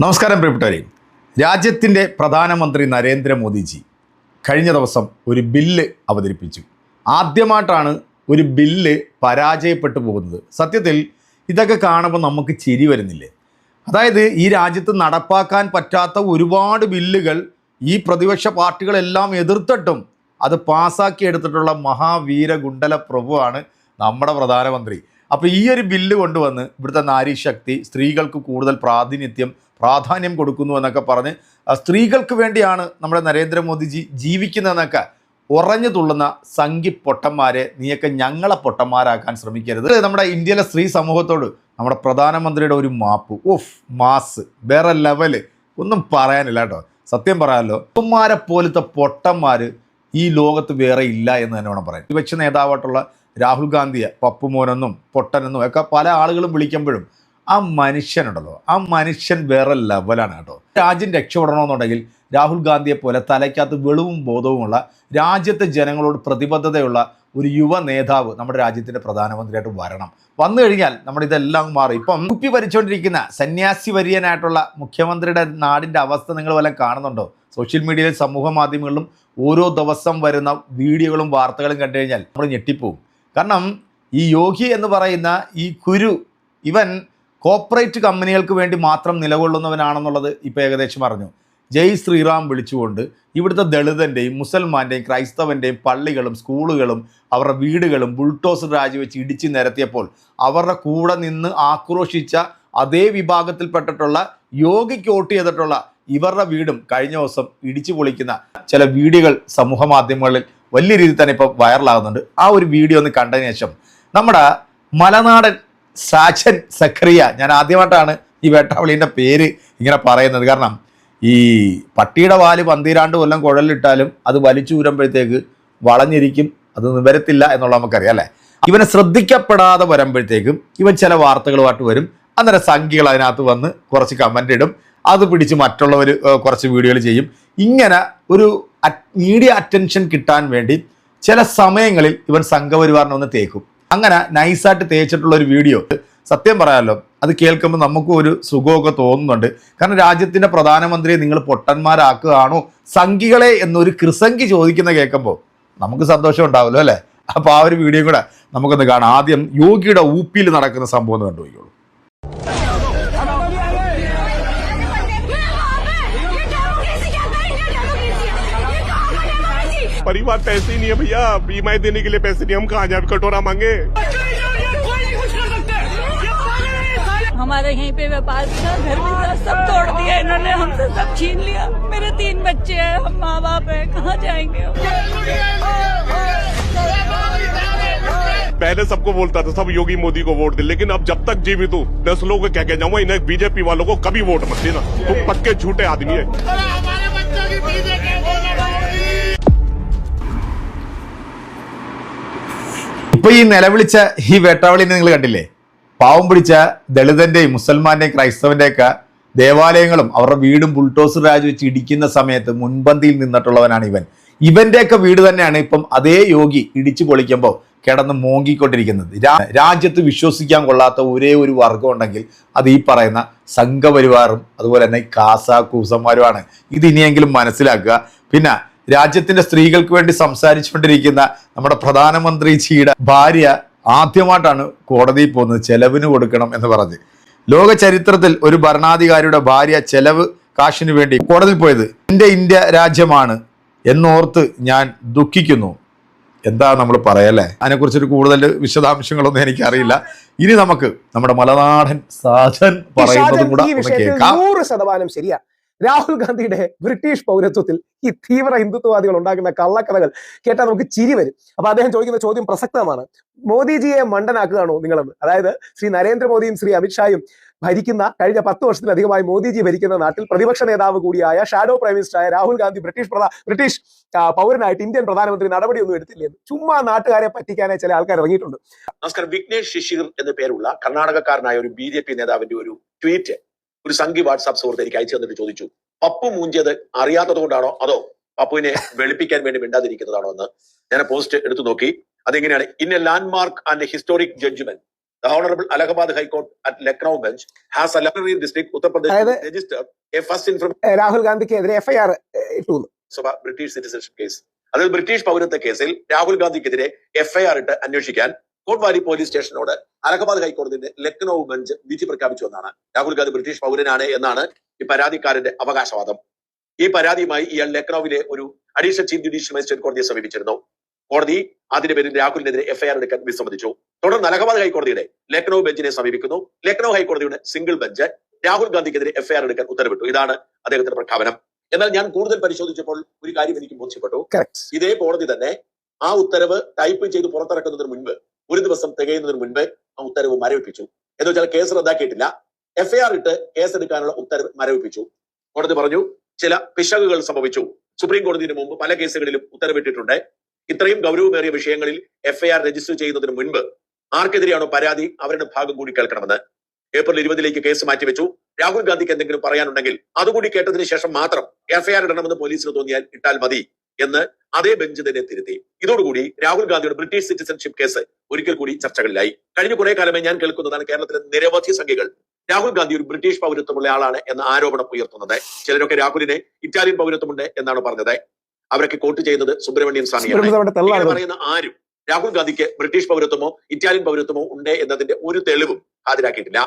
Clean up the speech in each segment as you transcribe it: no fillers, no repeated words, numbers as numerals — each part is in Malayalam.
നമസ്കാരം പ്രിയപ്പെട്ടവരെ. രാജ്യത്തിൻ്റെ പ്രധാനമന്ത്രി നരേന്ദ്രമോദിജി കഴിഞ്ഞ ദിവസം ഒരു ബില്ല് അവതരിപ്പിച്ചു. ആദ്യമായിട്ടാണ് ഒരു ബില്ല് പരാജയപ്പെട്ടു പോകുന്നത്. സത്യത്തിൽ ഇതൊക്കെ കാണുമ്പോൾ നമുക്ക് ചിരി വരുന്നില്ലേ? അതായത് ഈ രാജ്യത്ത് നടപ്പാക്കാൻ പറ്റാത്ത ഒരുപാട് ബില്ലുകൾ ഈ പ്രതിപക്ഷ പാർട്ടികളെല്ലാം എതിർത്തിട്ടും അത് പാസ്സാക്കി എടുത്തിട്ടുള്ള മഹാവീര ഗുണ്ടല പ്രഭുവാണ് നമ്മുടെ പ്രധാനമന്ത്രി. അപ്പോൾ ഈ ഒരു ബില്ല് കൊണ്ടുവന്ന് ഇവിടുത്തെ നാരീശക്തി, സ്ത്രീകൾക്ക് കൂടുതൽ പ്രാധാന്യം കൊടുക്കുന്നു എന്നൊക്കെ പറഞ്ഞ് സ്ത്രീകൾക്ക് വേണ്ടിയാണ് നമ്മുടെ നരേന്ദ്രമോദിജി ജീവിക്കുന്നതെന്നൊക്കെ ഉറഞ്ഞു തുള്ളുന്ന സംഘി പൊട്ടന്മാരെ നീയൊക്കെ ഞങ്ങളെ പൊട്ടന്മാരാക്കാൻ ശ്രമിക്കരുത്. നമ്മുടെ ഇന്ത്യയിലെ സ്ത്രീ സമൂഹത്തോട് നമ്മുടെ പ്രധാനമന്ത്രിയുടെ ഒരു മാപ്പ്, മാസ് വേറെ ലെവല്, ഒന്നും പറയാനില്ല കേട്ടോ. സത്യം പറയാമല്ലോ, പൊട്ടന്മാരെ പോലത്തെ പൊട്ടന്മാർ ഈ ലോകത്ത് വേറെ ഇല്ല എന്ന് തന്നെ വേണം പറയാൻ. പ്രതിപക്ഷ നേതാവായിട്ടുള്ള രാഹുൽ ഗാന്ധിയെ പപ്പുമോനെന്നും പൊട്ടനെന്നും ഒക്കെ പല ആളുകളും വിളിക്കുമ്പോഴും ആ മനുഷ്യനുണ്ടല്ലോ, ആ മനുഷ്യൻ വേറെ ലെവലാണ് കേട്ടോ. രാജ്യം രക്ഷപ്പെടണമെന്നുണ്ടെങ്കിൽ രാഹുൽ ഗാന്ധിയെ പോലെ തലയ്ക്കകത്ത് വെളിവും ബോധവുമുള്ള, രാജ്യത്തെ ജനങ്ങളോട് പ്രതിബദ്ധതയുള്ള ഒരു യുവ നേതാവ് നമ്മുടെ രാജ്യത്തിൻ്റെ പ്രധാനമന്ത്രിയായിട്ട് വരണം. വന്നു കഴിഞ്ഞാൽ നമ്മുടെ ഇതെല്ലാം മാറി. ഇപ്പം കുപ്പി ഭരിച്ചുകൊണ്ടിരിക്കുന്ന സന്യാസി വര്യനായിട്ടുള്ള മുഖ്യമന്ത്രിയുടെ നാടിൻ്റെ അവസ്ഥ നിങ്ങൾ വല്ലതും കാണുന്നുണ്ടോ? സോഷ്യൽ മീഡിയയിലും സമൂഹ മാധ്യമങ്ങളിലും ഓരോ ദിവസം വരുന്ന വീഡിയോകളും വാർത്തകളും കണ്ടു കഴിഞ്ഞാൽ നമ്മൾ ഞെട്ടിപ്പോവും. കാരണം ഈ യോഗി എന്ന് പറയുന്ന ഈ കുരു, ഇവൻ കോർപ്പറേറ്റ് കമ്പനികൾക്ക് വേണ്ടി മാത്രം നിലകൊള്ളുന്നവനാണെന്നുള്ളത് ഇപ്പോൾ ഏകദേശം അറിഞ്ഞു. ജയ് ശ്രീറാം വിളിച്ചുകൊണ്ട് ഇവിടുത്തെ ദളിതൻ്റെയും മുസൽമാൻ്റെയും ക്രൈസ്തവൻ്റെയും പള്ളികളും സ്കൂളുകളും അവരുടെ വീടുകളും ബുൾഡോസർ രാജിവെച്ച് ഇടിച്ചു നിരത്തിയപ്പോൾ അവരുടെ കൂടെ നിന്ന് ആക്രോശിച്ച അതേ വിഭാഗത്തിൽപ്പെട്ടിട്ടുള്ള യോഗിക്ക് വോട്ട് ചെയ്തിട്ടുള്ള ഇവരുടെ വീടും കഴിഞ്ഞ ദിവസം ഇടിച്ചു പൊളിക്കുന്ന ചില വീഡിയോകൾ സമൂഹ മാധ്യമങ്ങളിൽ വലിയ രീതിയിൽ തന്നെ ഇപ്പോൾ വൈറലാകുന്നുണ്ട്. ആ ഒരു വീഡിയോ ഒന്ന് കണ്ടതിന് ശേഷം നമ്മുടെ മലനാടൻ സാജൻ സഖറിയ, ഞാൻ ആദ്യമായിട്ടാണ് ഈ വേട്ടാവളീൻ്റെ പേര് ഇങ്ങനെ പറയുന്നത്. കാരണം ഈ പട്ടിയുടെ വാല് 12 കൊല്ലം കുഴലിട്ടാലും അത് വലിച്ചു ഊരുമ്പോഴത്തേക്ക് വളഞ്ഞിരിക്കും, അത് നിവരത്തില്ല എന്നുള്ള നമുക്കറിയാം അല്ലേ. ഇവനെ ശ്രദ്ധിക്കപ്പെടാതെ വരുമ്പോഴത്തേക്കും ഇവൻ ചില വാർത്തകളുമായിട്ട് വരും. അന്നേരം സംഖ്യകൾ അതിനകത്ത് വന്ന് കുറച്ച് കമൻ്റ് ഇടും, അത് പിടിച്ച് മറ്റുള്ളവർ കുറച്ച് വീഡിയോകൾ ചെയ്യും. ഇങ്ങനെ ഒരു മീഡിയ അറ്റൻഷൻ കിട്ടാൻ വേണ്ടി ചില സമയങ്ങളിൽ ഇവൻ സംഘപരിവാറിനെ ഒന്ന് തേക്കും. അങ്ങനെ നൈസായിട്ട് തേച്ചിട്ടുള്ള ഒരു വീഡിയോ സത്യം പറയാമല്ലോ, അത് കേൾക്കുമ്പോൾ നമുക്കും ഒരു സുഖമൊക്കെ തോന്നുന്നുണ്ട്. കാരണം രാജ്യത്തിൻ്റെ പ്രധാനമന്ത്രിയെ നിങ്ങൾ പൊട്ടന്മാരാക്കുകയാണോ സംഘികളെ എന്നൊരു കൃസംഖി ചോദിക്കുന്ന കേൾക്കുമ്പോൾ നമുക്ക് സന്തോഷം ഉണ്ടാവുമല്ലോ അല്ലേ. അപ്പോൾ ആ ഒരു വീഡിയോ കൂടെ നമുക്കൊന്ന് കാണാം. ആദ്യം യോഗിയുടെ ഊപ്പിയിൽ നടക്കുന്ന സംഭവം ഒന്ന് കണ്ടുപോയിക്കോളൂ. परिवार पैसे ही नहीं है भैया, बीमा देने के लिए पैसे नहीं, हम कहाँ जाए कटोरा मांगे। हमारे यहीं पे व्यापार था, घर भी था, सब तोड़ दिया इन्होंने, हमसे सब छीन लिया। मेरे 3 बच्चे हैं, हम माँ बाप हैं, कहाँ जाएंगे? पहले सबको बोलता था सब योगी मोदी को वोट दे, लेकिन अब जब तक जीवित हूँ 10 लोगों को क्या जाऊंगा, इन्हें बीजेपी वालों को कभी वोट मत देना, तुम पक्के झूठे आदमी है। ഇപ്പൊ ഈ നിലവിളിച്ച ഈ വേട്ടാവളിനെ നിങ്ങൾ കണ്ടില്ലേ? പാവം പിടിച്ച ദളിതന്റെയും മുസൽമാന്റെയും ക്രൈസ്തവന്റെയൊക്കെ ദേവാലയങ്ങളും അവരുടെ വീടും ബുൾഡോസർ രാജിവെച്ച് ഇടിക്കുന്ന സമയത്ത് മുൻപന്തിയിൽ നിന്നിട്ടുള്ളവനാണ് ഇവൻ. ഇവന്റെയൊക്കെ വീട് തന്നെയാണ് ഇപ്പം അതേ യോഗി ഇടിച്ചു പൊളിക്കുമ്പോൾ കിടന്ന് മോങ്ങിക്കൊണ്ടിരിക്കുന്നത്. രാജ്യത്ത് വിശ്വസിക്കാൻ കൊള്ളാത്ത ഒരേ ഒരു വർഗം ഉണ്ടെങ്കിൽ അത് ഈ പറയുന്ന സംഘപരിവാറും അതുപോലെ തന്നെ കൂസന്മാരുമാണ്. ഇത് ഇനിയെങ്കിലും മനസ്സിലാക്കുക. പിന്നെ രാജ്യത്തിന്റെ സ്ത്രീകൾക്ക് വേണ്ടി സംസാരിച്ചുകൊണ്ടിരിക്കുന്ന നമ്മുടെ പ്രധാനമന്ത്രിജിയുടെ ഭാര്യ ആദ്യമായിട്ടാണ് കോടതിയിൽ പോകുന്നത് ചെലവിന് കൊടുക്കണം എന്ന് പറഞ്ഞ്. ലോക ചരിത്രത്തിൽ ഒരു ഭരണാധികാരിയുടെ ഭാര്യ ചെലവ് കാശിന് വേണ്ടി കോടതിയിൽ പോയത് എൻ്റെ ഇന്ത്യ രാജ്യമാണ് എന്നോർത്ത് ഞാൻ ദുഃഖിക്കുന്നു. എന്താ നമ്മൾ പറയല്ലേ? അതിനെക്കുറിച്ചൊരു കൂടുതൽ വിശദാംശങ്ങളൊന്നും എനിക്കറിയില്ല. ഇനി നമുക്ക് നമ്മുടെ മലനാടൻ സാജൻ പറയുന്നതും കൂടെ കേൾക്കാം. 100% ശരിയാ. രാഹുൽ ഗാന്ധിയുടെ ബ്രിട്ടീഷ് പൗരത്വത്തിൽ ഈ തീവ്ര ഹിന്ദുത്വവാദികൾ ഉണ്ടാക്കുന്ന കള്ളക്കഥകൾ കേട്ടാൽ നമുക്ക് ചിരി വരും. അപ്പൊ അദ്ദേഹം ചോദിക്കുന്ന ചോദ്യം പ്രസക്തമാണ്. മോദിജിയെ മണ്ടനാക്കുകയാണോ നിങ്ങളെന്ന്? അതായത് ശ്രീ നരേന്ദ്രമോദിയും ശ്രീ അമിത്ഷായും ഭരിക്കുന്ന കഴിഞ്ഞ 10 വർഷത്തിലധികമായി മോദിജി ഭരിക്കുന്ന നാട്ടിൽ പ്രതിപക്ഷ നേതാവ് കൂടിയായ ഷാഡോ പ്രൈം മിനിസ്റ്ററായ രാഹുൽ ഗാന്ധി ബ്രിട്ടീഷ് പൗരനായിട്ട് ഇന്ത്യൻ പ്രധാനമന്ത്രി നടപടിയൊന്നും എടുത്തില്ലെന്ന് ചുമ്മാ നാട്ടുകാരെ പറ്റിക്കാനായി ചില ആൾക്കാർ ഇറങ്ങിയിട്ടുണ്ട്. നമസ്കാരം. വിഘ്നേഷ് ശിശിർ എന്ന പേരുള്ള കർണാടകക്കാരനായ ഒരു BJP നേതാവിന്റെ ഒരു ട്വീറ്റ് ഒരു സംഘി വാട്സാപ്പ് സുഹൃത്ത് എനിക്ക് അയച്ചു തന്നിട്ട് ചോദിച്ചു, പപ്പു മൂഞ്ചിയത് അറിയാത്തത് കൊണ്ടാണോ അതോ പപ്പുവിനെ വെളുപ്പിക്കാൻ വേണ്ടി മിണ്ടാതിരിക്കുന്നതാണോ എന്ന്. ഞാൻ പോസ്റ്റ് എടുത്തു നോക്കി. അതെങ്ങനെയാണ്: in a landmark and a historic judgement The Honorable Allahabad High Court at Lucknow bench has a Lucknow district, Uttar Pradesh, registered a first information Rahul ഗാന്ധിക്കെതിരെ എഫ്ഐആർ ഇട്ടു. British citizenship case. അതായത് ബ്രിട്ടീഷ് പൗരത്വ കേസിൽ രാഹുൽ ഗാന്ധിക്കെതിരെ എഫ്ഐആർ ഇട്ട് അന്വേഷിക്കാൻ കോട്ട്വാലി പോലീസ് സ്റ്റേഷനോട് അലഹബാദ് ഹൈക്കോടതിയുടെ ലക്നൌ ബെഞ്ച് വിധി പ്രഖ്യാപിച്ചു എന്നാണ്. രാഹുൽ ഗാന്ധി ബ്രിട്ടീഷ് പൗരനാണ് എന്നാണ് ഈ പരാതിക്കാരന്റെ അവകാശവാദം. ഈ പരാതിയുമായി ഇയാൾ ലക്നൌവിലെ ഒരു അഡീഷണൽ ചീഫ് ജുഡീഷ്യൽ മജിസ്ട്രേറ്റ് കോടതിയെ സമീപിച്ചിരുന്നു. കോടതി അതിന്റെ പേരിൽ രാഹുലിനെതിരെ എഫ്ഐആർ എടുക്കാൻ വിസമ്മതിച്ചു. തുടർന്ന് അലഹബാദ് ഹൈക്കോടതിയുടെ ലക്നൌ ബെഞ്ചിനെ സമീപിക്കുന്നു. ലക്നൌ ഹൈക്കോടതിയുടെ സിംഗിൾ ബെഞ്ച് രാഹുൽ ഗാന്ധിക്കെതിരെ എഫ്ഐആർ എടുക്കാൻ ഉത്തരവിട്ടു. ഇതാണ് അദ്ദേഹത്തിന്റെ പ്രഖ്യാപനം. എന്നാൽ ഞാൻ കൂടുതൽ പരിശോധിച്ചപ്പോൾ ഒരു കാര്യം എനിക്ക് ബോധ്യപ്പെട്ടു. ഇതേ കോടതി തന്നെ ആ ഉത്തരവ് ടൈപ്പ് ചെയ്ത് പുറത്തിറക്കുന്നതിന് മുൻപ്, ഒരു ദിവസം തികയുന്നതിന് മുൻപ് ആ ഉത്തരവ് മരവിപ്പിച്ചു. എന്ന് വെച്ചാൽ കേസ് റദ്ദാക്കിയിട്ടില്ല, എഫ്ഐആർ ഇട്ട് കേസെടുക്കാനുള്ള ഉത്തരവ് മരവിപ്പിച്ചു. കോടതി പറഞ്ഞു ചില പിശകുകൾ സംഭവിച്ചു. സുപ്രീം കോടതിന് മുമ്പ് പല കേസുകളിലും ഉത്തരവിട്ടിട്ടുണ്ട്. ഇത്രയും ഗൗരവമേറിയ വിഷയങ്ങളിൽ എഫ്ഐആർ രജിസ്റ്റർ ചെയ്യുന്നതിന് മുൻപ് ആർക്കെതിരെയാണോ പരാതി അവരുടെ ഭാഗം കൂടി കേൾക്കണമെന്ന്. ഏപ്രിൽ 20 കേസ് മാറ്റിവെച്ചു. രാഹുൽ ഗാന്ധിക്ക് എന്തെങ്കിലും പറയാനുണ്ടെങ്കിൽ അതുകൂടി കേട്ടതിന് ശേഷം മാത്രം എഫ്ഐആർ ഇടണമെന്ന് പോലീസിന് തോന്നിയാൽ ഇട്ടാൽ മതി എന്ന് അതേ ബെഞ്ച് തന്നെ തിരുത്തി. ഇതോടുകൂടി രാഹുൽ ഗാന്ധിയുടെ ബ്രിട്ടീഷ് സിറ്റിസൺഷിപ്പ് കേസ് ഒരിക്കൽ കൂടി ചർച്ചകളിലായി. കഴിഞ്ഞ കുറെ കാലമായി ഞാൻ കേൾക്കുന്നതാണ് കേരളത്തിലെ നിരവധി സംഖ്യകൾ രാഹുൽ ഗാന്ധി ഒരു ബ്രിട്ടീഷ് പൗരത്വമുള്ള ആളാണ് എന്ന ആരോപണം ഉയർത്തുന്നത്. ചിലരൊക്കെ രാഹുലിന് ഇറ്റാലിയൻ പൗരത്വമുണ്ട് എന്നാണ് പറഞ്ഞത്. അവരൊക്കെ കോട്ട് ചെയ്യുന്നത് സുബ്രഹ്മണ്യൻ സ്വാമിയാണ്. പറയുന്ന ആരും രാഹുൽ ഗാന്ധിക്ക് ബ്രിട്ടീഷ് പൗരത്വമോ ഇറ്റാലിയൻ പൗരത്വമോ ഉണ്ട് എന്നതിന്റെ ഒരു തെളിവും ഹാജരാക്കിയിട്ടില്ല.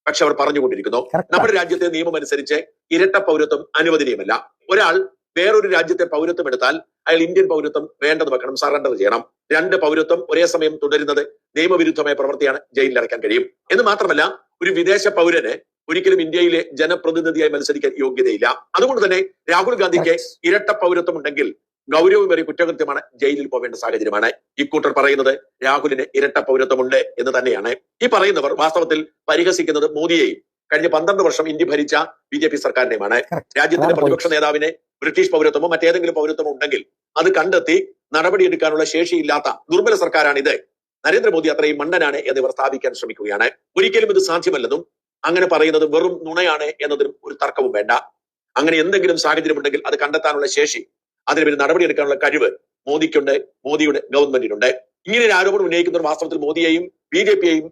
പക്ഷെ അവർ പറഞ്ഞുകൊണ്ടിരിക്കുന്നു. നമ്മുടെ രാജ്യത്തെ നിയമം അനുസരിച്ച് ഇരട്ട പൗരത്വം അനുവദനീയമല്ല. ഒരാൾ വേറൊരു രാജ്യത്തെ പൗരത്വം എടുത്താൽ അയാൾ ഇന്ത്യൻ പൗരത്വം വേണ്ടെന്ന് വെക്കണം, സറണ്ടർ ചെയ്യണം. 2 പൗരത്വം ഒരേ സമയം തുടരുന്നത് നിയമവിരുദ്ധമായ പ്രവൃത്തിയാണ്, ജയിലിൽ അടയ്ക്കാൻ കഴിയും. എന്ന് മാത്രമല്ല, ഒരു വിദേശ പൗരന് ഒരിക്കലും ഇന്ത്യയിലെ ജനപ്രതിനിധിയായി മത്സരിക്കാൻ യോഗ്യതയില്ല. അതുകൊണ്ട് തന്നെ രാഹുൽ ഗാന്ധിക്ക് ഇരട്ട പൗരത്വം ഉണ്ടെങ്കിൽ ഗൗരവമേറിയ കുറ്റകൃത്യമാണ്, ജയിലിൽ പോവേണ്ട സാഹചര്യമാണ്. ഇക്കൂട്ടർ പറയുന്നത് രാഹുലിന് ഇരട്ട പൗരത്വമുണ്ട് എന്ന് തന്നെയാണ്. ഈ പറയുന്നവർ വാസ്തവത്തിൽ പരിഹസിക്കുന്നത് മോദിയെയും കഴിഞ്ഞ 12 വർഷം ഇന്ത്യ ഭരിച്ച BJP സർക്കാരിനെയുമാണ്. രാജ്യത്തിന്റെ പ്രതിപക്ഷ നേതാവിന് ബ്രിട്ടീഷ് പൗരത്വമോ മറ്റേതെങ്കിലും പൗരത്വമോ ഉണ്ടെങ്കിൽ അത് കണ്ടെത്തി നടപടിയെടുക്കാനുള്ള ശേഷിയില്ലാത്ത ദുർബല സർക്കാരാണിത്. നരേന്ദ്രമോദി അത്രയും മണ്ടനാണ് എന്നിവർ സ്ഥാപിക്കാൻ ശ്രമിക്കുകയാണ്. ഒരിക്കലും ഇത് സാധ്യമല്ലെന്നും അങ്ങനെ പറയുന്നത് വെറും നുണയാണ് എന്നതിനും ഒരു തർക്കവും വേണ്ട. അങ്ങനെ എന്തെങ്കിലും സാഹചര്യം ഉണ്ടെങ്കിൽ അത് കണ്ടെത്താനുള്ള ശേഷി, അതിനുവേണ്ടി നടപടിയെടുക്കാനുള്ള കഴിവ് മോദിക്കുണ്ട്, മോദിയുടെ ഗവൺമെന്റിനുണ്ട്. ഇങ്ങനെ ഒരു ആരോപണം ഉന്നയിക്കുന്നവർ വാസ്തവത്തിൽ മോദിയെയും BJPയെയും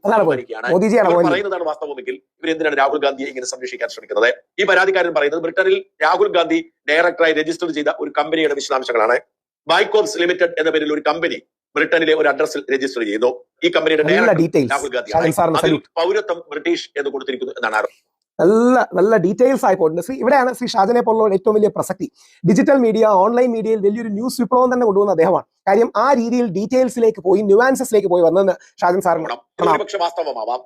പറയുന്നതാണ് വാസ്തവമെങ്കിൽ ഇവരെന്തിനാണ് രാഹുൽ ഗാന്ധിയെ ഇങ്ങനെ സംരക്ഷിക്കാൻ ശ്രമിക്കുന്നത്? ഈ പരാതിക്കാരൻ പറയുന്നത് ബ്രിട്ടനിൽ രാഹുൽ ഗാന്ധി ഡയറക്ടറായി രജിസ്റ്റർ ചെയ്ത ഒരു കമ്പനിയുടെ വിശദാംശങ്ങളാണ്. ബൈക്കോപ്സ് ലിമിറ്റഡ് എന്ന പേരിൽ ഒരു കമ്പനി ബ്രിട്ടനിലെ ഒരു അഡ്രസ്സിൽ രജിസ്റ്റർ ചെയ്യുന്നു. ഈ കമ്പനിയുടെ ഡയറക്ടർ രാഹുൽ ഗാന്ധി, പൗരത്വം ബ്രിട്ടീഷ് എന്ന് കൊടുത്തിരിക്കുന്നു എന്നാണ് ആരോപണം. നല്ല ഡീറ്റെയിൽസ് ആയി പോയിട്ടുണ്ട്. ഇവിടെയാണ് ശ്രീ ഷാജനെ പോലുള്ള ഏറ്റവും വലിയ പ്രസക്തി. ഡിജിറ്റൽ മീഡിയ, ഓൺലൈൻ മീഡിയയിൽ വലിയൊരു ന്യൂസ് വിപ്ലവം തന്നെ കൊണ്ടുവന്ന അദ്ദേഹമാണ്. കാര്യം ആ രീതിയിൽ ഡീറ്റെയിൽസിലേക്ക് പോയി, ന്യൂവാൻസസിലേക്ക് പോയി വന്നെന്ന് ഷാജൻ സാറിന് പക്ഷെ വാസ്തവമാവാം.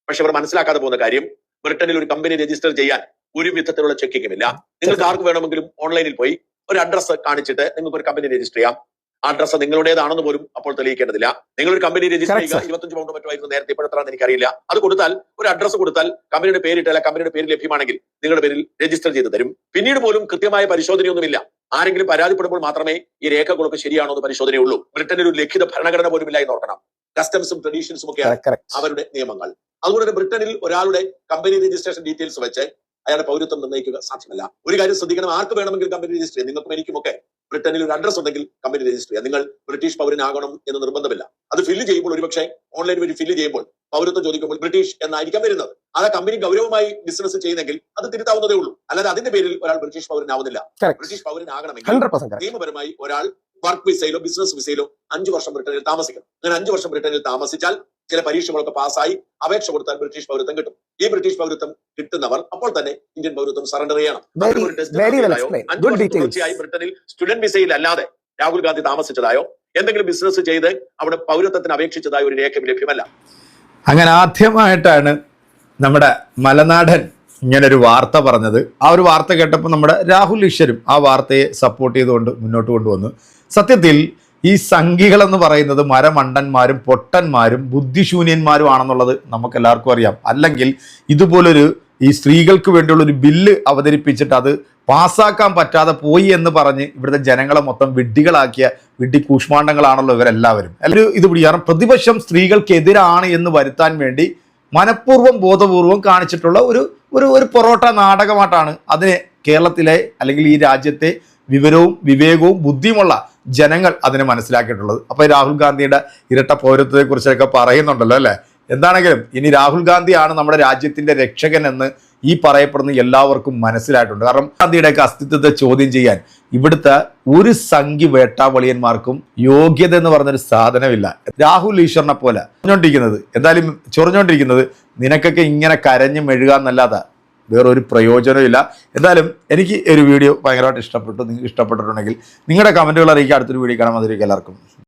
പക്ഷെ അവർ മനസ്സിലാക്കാതെ പോകുന്ന കാര്യം, ബ്രിട്ടനിൽ ഒരു കമ്പനി രജിസ്റ്റർ ചെയ്യാൻ ഒരു വിധത്തിലുള്ള ചെക്കിങ്ങും ഇല്ല. നിങ്ങൾക്ക് ആർക്ക് വേണമെങ്കിലും ഓൺലൈനിൽ പോയി ഒരു അഡ്രസ്സ് കാണിച്ചിട്ട് നിങ്ങൾക്ക് ഒരു കമ്പനി രജിസ്റ്റർ ചെയ്യാം. ആ അഡ്രസ്സ് നിങ്ങളുടേതാണെന്ന് പോലും അപ്പോൾ തെളിയിക്കേണ്ടതില്ല. നിങ്ങളൊരു കമ്പനി രജിസ്റ്റർ ചെയ്യുക, 25 പൗണ്ട് മറ്റുമായിരുന്നു നേരത്തെ, ഇപ്പോഴെത്രാന്ന് എനിക്കറിയില്ല. അത് കൊടുത്താൽ, ഒരു അഡ്രസ്സ് കൊടുത്താൽ കമ്പനിയുടെ പേരിട്ടാൽ കമ്പനിയുടെ പേര് ലഭ്യമാണെങ്കിൽ നിങ്ങളുടെ പേരിൽ രജിസ്റ്റർ ചെയ്ത് തരും. പിന്നീട് പോലും കൃത്യമായ പരിശോധനയൊന്നുമില്ല. ആരെങ്കിലും പരാതിപ്പെടുമ്പോൾ മാത്രമേ ഈ രേഖകളൊക്കെ ശരിയാണോ എന്ന് പരിശോധനയുള്ളൂ. ബ്രിട്ടനിൽ ഒരു ലിഖിത ഭരണഘടന പോലും ഇല്ല എന്ന് ഓർക്കണം. കസ്റ്റംസും ട്രഡീഷൻസും ഒക്കെയാണ് അവരുടെ നിയമങ്ങൾ. അതുകൊണ്ട് തന്നെ ബ്രിട്ടനിൽ ഒരാളുടെ കമ്പനി രജിസ്ട്രേഷൻ ഡീറ്റെയിൽസ് വെച്ച് അയാളുടെ പൗരത്വം നിർണ്ണയിക്കുക സാധ്യമല്ല. ഒരു കാര്യം ശ്രദ്ധിക്കണം, ആർക്ക് വേണമെങ്കിൽ കമ്പനി രജിസ്റ്റർ ചെയ്യാം. നിങ്ങൾക്കും എനിക്കുമൊക്കെ ബ്രിട്ടനിൽ ഒരു അഡ്രസ് ഉണ്ടെങ്കിൽ കമ്പനി രജിസ്റ്റർ ചെയ്യാം. നിങ്ങൾ ബ്രിട്ടീഷ് പൗരനാകണം എന്ന് നിർബന്ധമില്ല. അത് ഫില്ല് ചെയ്യുമ്പോൾ ഒരുപക്ഷെ ഓൺലൈൻ വഴി ഫില്ല് ചെയ്യുമ്പോൾ പൗരത്വം ചോദിക്കുമ്പോൾ ബ്രിട്ടീഷ് എന്നായിരിക്കാം വരുന്നത്. അത് കമ്പനി ഗൗരവമായി ബിസിനസ് ചെയ്യുന്നെങ്കിൽ അത് തിരുത്താവുന്നതേ ഉള്ളൂ. അല്ലാതെ അതിന്റെ പേരിൽ ഒരാൾ ബ്രിട്ടീഷ് പൗരനാവുന്നില്ല. ബ്രിട്ടീഷ് പൗരനാകണമെങ്കിൽ നിയമപരമായി ഒരാൾ വർക്ക് വിസയിലോ ബിസിനസ് വിസയിലോ 5 വർഷം ബ്രിട്ടനിൽ താമസിക്കണം. അങ്ങനെ 5 വർഷം ബ്രിട്ടനിൽ താമസിച്ചാൽ ചില പരീക്ഷകളൊക്കെ പാസ്സായി അപേക്ഷ കൊടുത്താൽ ബ്രിട്ടീഷ് പൗരത്വം കിട്ടും. ഈ ബ്രിട്ടീഷ് പൗരത്വം കിട്ടുന്നവർ അപ്പോൾ തന്നെ ഇന്ത്യൻ പൗരത്വം സറണ്ടർ ചെയ്യണം. തുടർച്ചയായി ബ്രിട്ടനിൽ സ്റ്റുഡന്റ് വിസയിൽ അല്ലാതെ രാഹുൽ ഗാന്ധി താമസിച്ചതായോ എന്തെങ്കിലും ബിസിനസ് ചെയ്ത് അവിടെ പൗരത്വത്തിന് അപേക്ഷിച്ചതായോ ഒരു രേഖ ലഭ്യമല്ല. അങ്ങനെ ആദ്യമായിട്ടാണ് നമ്മുടെ മലനാടൻ ഇങ്ങനൊരു വാർത്ത പറഞ്ഞത്. ആ ഒരു വാർത്ത കേട്ടപ്പോൾ നമ്മുടെ രാഹുൽ ഈശ്വരും ആ വാർത്തയെ സപ്പോർട്ട് ചെയ്തുകൊണ്ട് മുന്നോട്ട് കൊണ്ടുവന്നു. സത്യത്തിൽ ഈ സംഘികളെന്ന് പറയുന്നത് മരമണ്ടന്മാരും പൊട്ടന്മാരും ബുദ്ധിശൂന്യന്മാരും ആണെന്നുള്ളത് നമുക്കെല്ലാവർക്കും അറിയാം. അല്ലെങ്കിൽ ഇതുപോലൊരു ഈ സ്ത്രീകൾക്ക് വേണ്ടിയുള്ളൊരു ബില്ല് അവതരിപ്പിച്ചിട്ട് അത് പാസ്സാക്കാൻ പറ്റാതെ പോയി എന്ന് പറഞ്ഞ് ഇവിടുത്തെ ജനങ്ങളെ മൊത്തം വിഡ്ഢികളാക്കിയ വിഡ്ഢി കൂഷ്മാണ്ഡങ്ങളാണല്ലോ ഇവരെല്ലാവരും. എല്ലാവരും ഇത് പിടിക്കാറും പ്രതിപക്ഷം സ്ത്രീകൾക്കെതിരാണ് എന്ന് വരുത്താൻ വേണ്ടി മനഃപൂർവ്വം ബോധപൂർവം കാണിച്ചിട്ടുള്ള ഒരു പൊറോട്ട നാടകമായിട്ടാണ് അതിനെ കേരളത്തിലെ അല്ലെങ്കിൽ ഈ രാജ്യത്തെ വിവരവും വിവേകവും ബുദ്ധിയുമുള്ള ജനങ്ങൾ അതിനെ മനസ്സിലാക്കിയിട്ടുള്ളത്. അപ്പോൾ രാഹുൽ ഗാന്ധിയുടെ ഇരട്ട പൗരത്വത്തെക്കുറിച്ചൊക്കെ പറയുന്നുണ്ടല്ലോ അല്ലേ. എന്താണെങ്കിലും ഇനി രാഹുൽ ഗാന്ധിയാണ് നമ്മുടെ രാജ്യത്തിന്റെ രക്ഷകൻ എന്ന് ഈ പറയപ്പെടുന്ന എല്ലാവർക്കും മനസ്സിലായിട്ടുണ്ട്. കാരണം ഗാന്ധിയുടെയൊക്കെ അസ്തിത്വത്തെ ചോദ്യം ചെയ്യാൻ ഇവിടുത്തെ ഒരു സംഖ്യ വേട്ടാവളിയന്മാർക്കും യോഗ്യത എന്ന് പറഞ്ഞൊരു സാധനമില്ല. രാഹുൽ ഈശ്വറിനെ പോലെ എന്തായാലും ചൊറിഞ്ഞോണ്ടിരിക്കുന്നത് നിനക്കൊക്കെ ഇങ്ങനെ കരഞ്ഞു മെഴുകാന്നല്ലാതെ വേറൊരു പ്രയോജനവും ഇല്ല. എന്തായാലും എനിക്ക് ഒരു വീഡിയോ ഭയങ്കരമായിട്ട് ഇഷ്ടപ്പെട്ടു. നിങ്ങൾക്ക് ഇഷ്ടപ്പെട്ടിട്ടുണ്ടെങ്കിൽ നിങ്ങളുടെ കമൻറ്റുകൾ അറിയിക്കുക. അടുത്തൊരു വീഡിയോ കാണാൻ. അതിലേക്ക് എല്ലാവർക്കും